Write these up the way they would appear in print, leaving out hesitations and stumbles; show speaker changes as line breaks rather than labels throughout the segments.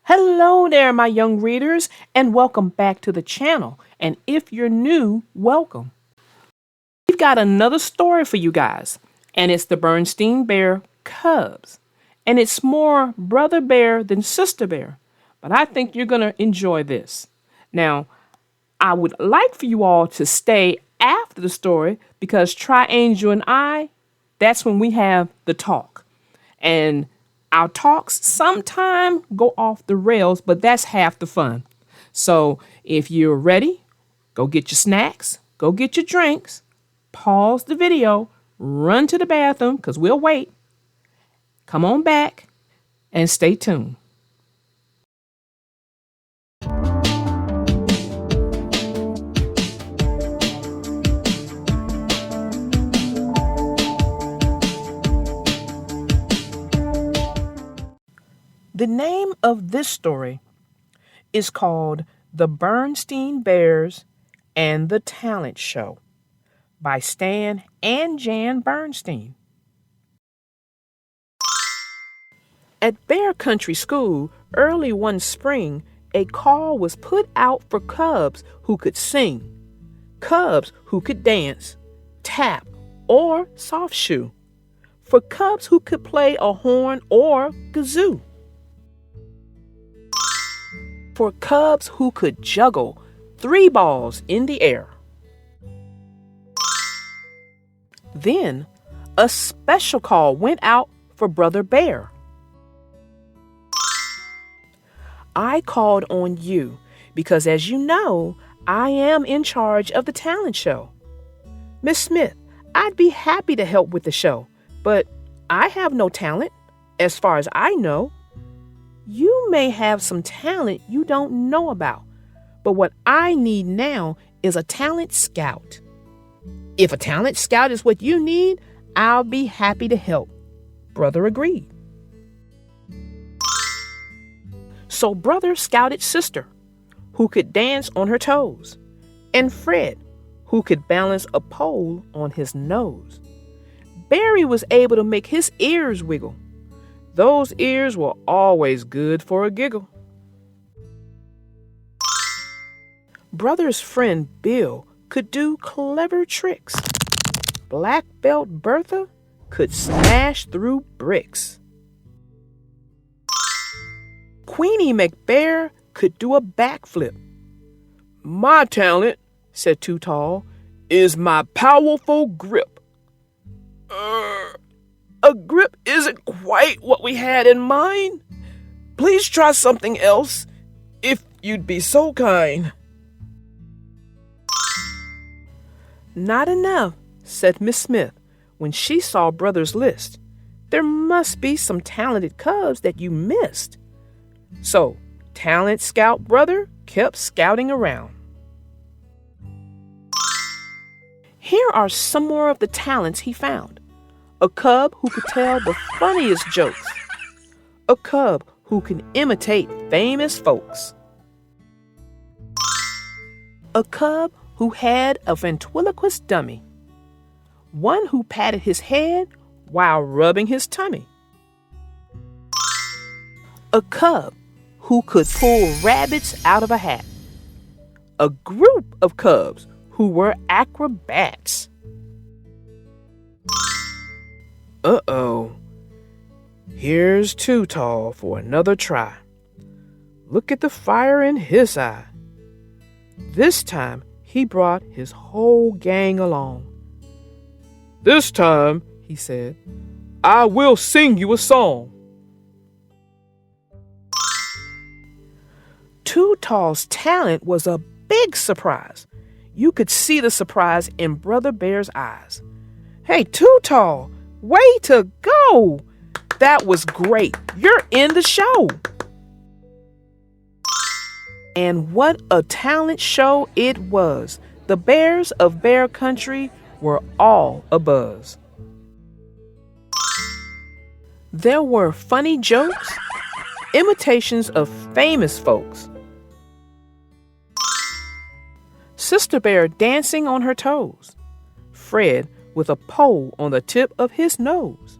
Hello there, my young readers, and welcome back to the channel. And if you're new, welcome. We've got another story for you guys, and it's the Berenstain Bear Cubs. And it's more brother bear than sister bear, but I think you're going to enjoy this. Now, I would like for you all to stay after the story because Triangel and I, that's when we have the talk. And our talks sometimes go off the rails, but that's half the fun. So if you're ready, go get your snacks, go get your drinks, pause the video, run to the bathroom because we'll wait. Come on back and stay tuned. The name of this story is called The Berenstain Bears and the Talent Show by Stan and Jan Berenstain. At Bear Country School, early one spring, a call was put out for cubs who could sing, cubs who could dance, tap, or soft shoe, for cubs who could play a horn or kazoo, for cubs who could juggle 3 balls in the air. Then, a special call went out for Brother Bear. I called on you because, as you know, I am in charge of the talent show. Miss Smith, I'd be happy to help with the show, but I have no talent, as far as I know. You may have some talent you don't know about, but what I need now is a talent scout. If a talent scout is what you need, I'll be happy to help. Brother agreed. So Brother scouted Sister, who could dance on her toes, and Fred, who could balance a pole on his nose. Barry was able to make his ears wiggle. Those ears were always good for a giggle. Brother's friend Bill could do clever tricks. Black Belt Bertha could smash through bricks. Queenie McBear could do a backflip. My talent, said Too Tall, is my powerful grip. A grip isn't quite what we had in mind. Please try something else, if you'd be so kind. Not enough, said Miss Smith when she saw Brother's list. There must be some talented cubs that you missed. So, Talent Scout Brother kept scouting around. Here are some more of the talents he found. A cub who could tell the funniest jokes. A cub who can imitate famous folks. A cub who had a ventriloquist dummy. One who patted his head while rubbing his tummy. A cub who could pull rabbits out of a hat. A group of cubs who were acrobats. Uh-oh. Here's Too Tall for another try. Look at the fire in his eye. This time he brought his whole gang along. This time, he said, I will sing you a song. Too Tall's talent was a big surprise. You could see the surprise in Brother Bear's eyes. Hey, Too Tall, way to go! That was great. You're in the show. And what a talent show it was. The Bears of Bear Country were all abuzz. There were funny jokes, imitations of famous folks, Sister Bear dancing on her toes, Fred with a pole on the tip of his nose,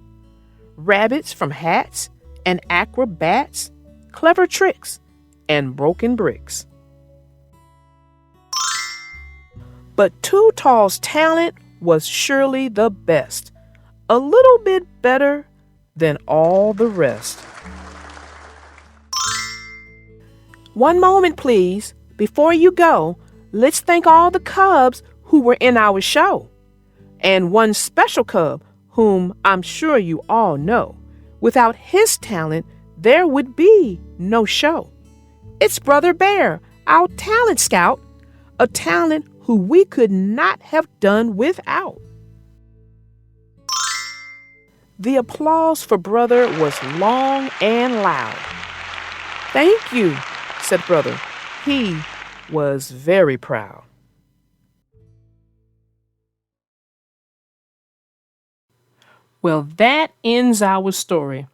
rabbits from hats and acrobats clever tricks and broken bricks. But Too Tall's talent was surely the best, a little bit better than all the rest. One moment, please. Before you go, let's thank all the cubs who were in our show. And one special cub whom I'm sure you all know. Without his talent, there would be no show. It's Brother Bear, our talent scout, a talent who we could not have done without. The applause for Brother was long and loud. Thank you, said Brother. He was very proud. Well, that ends our story.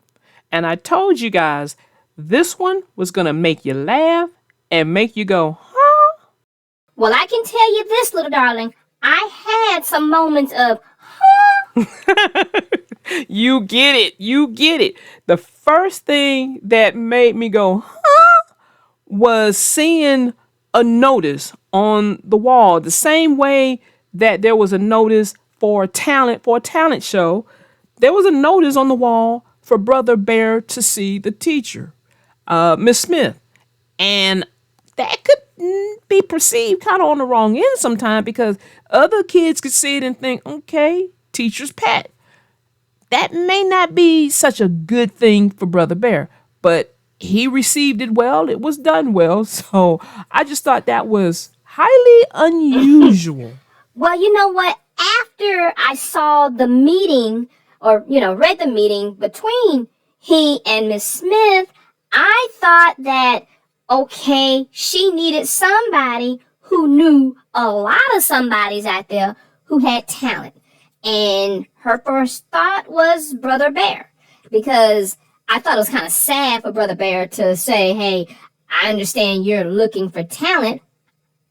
And I told you guys, this one was going to make you laugh and make you go, huh?
Well, I can tell you this, little darling. I had some moments of, huh?
You get it. You get it. The first thing that made me go, huh, was seeing a notice on the wall. The same way that there was a notice for a talent show, there was a notice on the wall for Brother Bear to see the teacher, Miss Smith. And that could be perceived kind of on the wrong end sometimes because other kids could see it and think, okay, teacher's pet. That may not be such a good thing for Brother Bear, but he received it well. It was done well. So I just thought that was highly unusual.
Well, you know what? After I saw the meeting or, read the meeting between he and Miss Smith, I thought that, okay, she needed somebody who knew a lot of somebodies out there who had talent. And her first thought was Brother Bear, because I thought it was kind of sad for Brother Bear to say, hey, I understand you're looking for talent.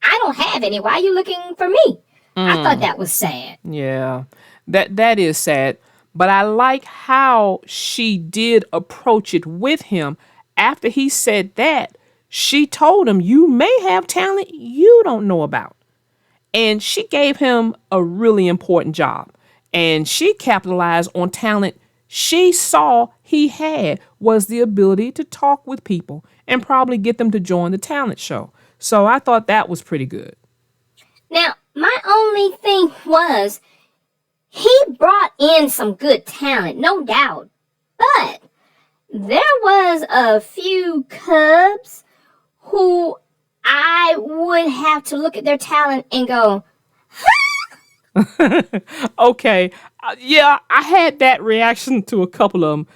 I don't have any. Why are you looking for me? I thought that was sad.
Yeah, that is sad. But I like how she did approach it with him. After he said that, she told him, you may have talent you don't know about. And she gave him a really important job. And she capitalized on talent she saw he had, was the ability to talk with people and probably get them to join the talent show. So I thought that was pretty good.
Now, my only thing was, he brought in some good talent, no doubt. But there was a few cubs who I would have to look at their talent and go,
Okay. Yeah, I had that reaction to a couple of them.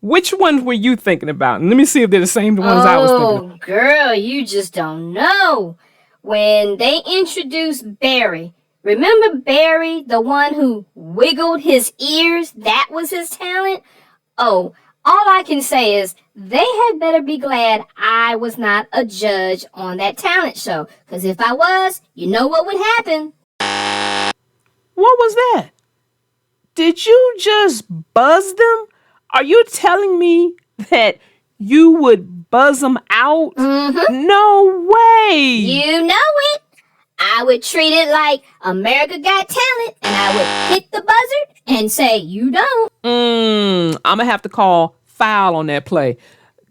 Which ones were you thinking about? And let me see if they're the same ones I was thinking of.
Oh, girl, you just don't know. When they introduced Barry, remember Barry, the one who wiggled his ears? That was his talent? Oh, all I can say is they had better be glad I was not a judge on that talent show. Because if I was, you know what would happen.
What was that? Did you just buzz them? Are you telling me that you would buzz them out?
Mm-hmm.
No way.
You know it. I would treat it like America Got Talent, and I would hit the buzzer and say, you don't.
I'm going to have to call foul on that play.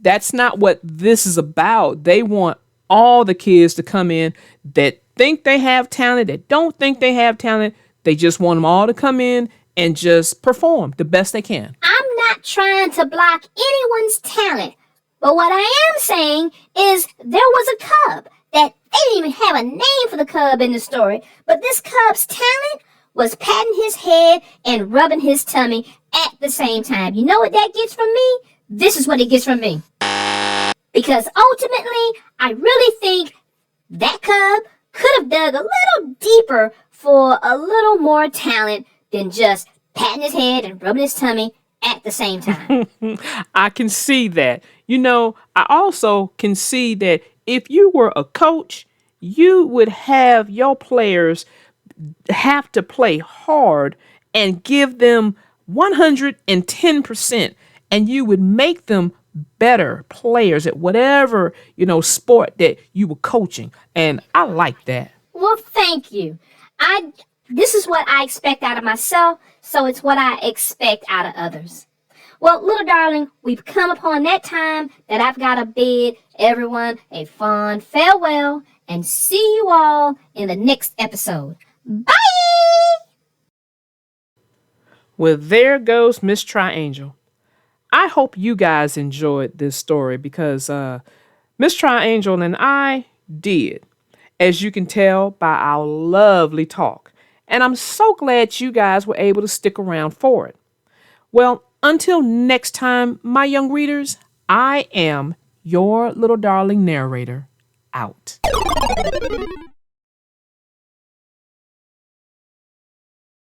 That's not what this is about. They want all the kids to come in that think they have talent, that don't think they have talent. They just want them all to come in and just perform the best they can.
I'm not trying to block anyone's talent, but what I am saying is there was a cub that they didn't even have a name for the cub in the story, but this cub's talent was patting his head and rubbing his tummy at the same time. You know what that gets from me? This is what it gets from me. Because ultimately, I really think that cub could have dug a little deeper for a little more talent than just patting his head and rubbing his tummy at the same time.
I can see that. I also can see that if you were a coach, you would have your players have to play hard and give them 110%, and you would make them better players at whatever, sport that you were coaching. And I like that.
Well, thank you. This is what I expect out of myself, so it's what I expect out of others. Well, little darling, we've come upon that time that I've got to bid everyone a fond farewell and see you all in the next episode. Bye!
Well, there goes Miss Triangel. I hope you guys enjoyed this story because Miss Triangel and I did, as you can tell by our lovely talk. And I'm so glad you guys were able to stick around for it. Well, until next time, my young readers, I am your little darling narrator, out.